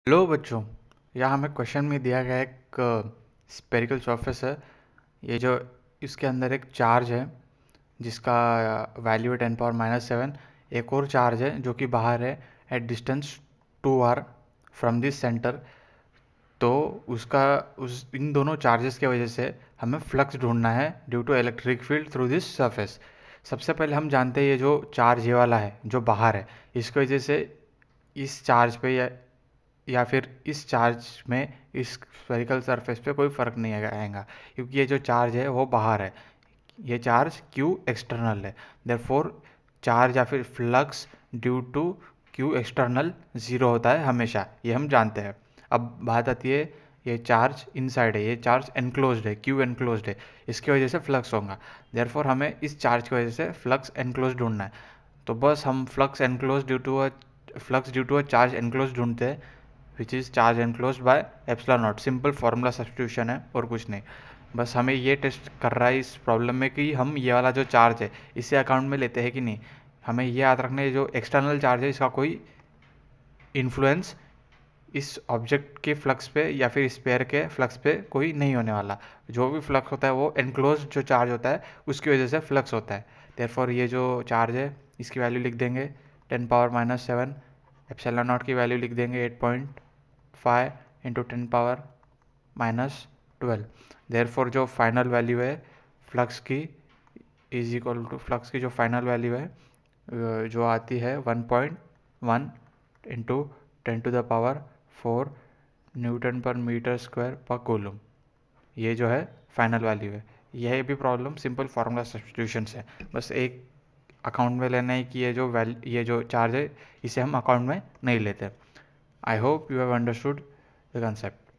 Hello बच्चों, यहाँ हमें क्वेश्चन में दिया गया एक स्पेरिकल सरफेस है। ये जो इसके अंदर एक चार्ज है जिसका वैल्यू है 10⁻⁻⁷। एक और चार्ज है जो कि बाहर है at distance 2r from this centre. तो उसका उस इन दोनों चार्जेस की वजह से हमें फ्लक्स ढूंढना है due to electric field through this surface. सबसे पहले हम जानते हैं ये जो चार्ज ये वाला है जो बाहर है, इसकी वजह से इस चार्ज पे या फिर इस चार्ज में इस स्फेरिकल सरफेस पे कोई फ़र्क नहीं आएगा, क्योंकि ये जो चार्ज है वो बाहर है। ये चार्ज Q एक्सटर्नल है। देयरफॉर चार्ज या फिर flux due to Q external zero होता है हमेशा, ये हम जानते हैं। अब बात आती है, ये चार्ज इनसाइड है, ये चार्ज एनक्लोज्ड है, Q एनक्लोज्ड है, इसकी वजह से फ्लक्स होगा। देयरफॉर हमें इस चार्ज की वजह से फ्लक्स एनक्लोज ढूंढना है। तो बस हम flux due to a charge enclose ढूंढते हैं, which is charge enclosed by epsilon naught. Simple formula substitution है और कुछ नहीं। बस हमें ये टेस्ट कर रहा है इस प्रॉब्लम में कि हम ये वाला जो चार्ज है इसे अकाउंट में लेते हैं कि नहीं। हमें ये याद रखना है, जो एक्सटर्नल चार्ज है इसका कोई इन्फ्लुएंस इस ऑब्जेक्ट के फ्लक्स पे या फिर स्पेयर के फ्लक्स पे कोई नहीं होने वाला। जो भी फ्लक्स होता है वो एनक्लोज जो चार्ज होता है उसकी वजह से फ्लक्स होता है। देयरफॉर ये जो चार्ज है इसकी वैल्यू लिख देंगे 10⁻⁻⁷। एप्सिलॉन नॉट की वैल्यू लिख देंगे 8.5 इंटू 10⁻⁻12। देयरफॉर जो फाइनल वैल्यू है फ्लक्स की इज इक्वल टू, फ्लक्स की जो फाइनल वैल्यू है जो आती है 1.1 इंटू 10⁻⁴ न्यूटन पर मीटर स्क्वायर पर कूलम। ये जो है फाइनल वैल्यू है। यह भी प्रॉब्लम सिंपल फार्मूला सब्स्टिट्यूशन से, बस एक अकाउंट में लेना है कि ये जो चार्ज है इसे हम अकाउंट में नहीं लेते। I hope you have understood the concept.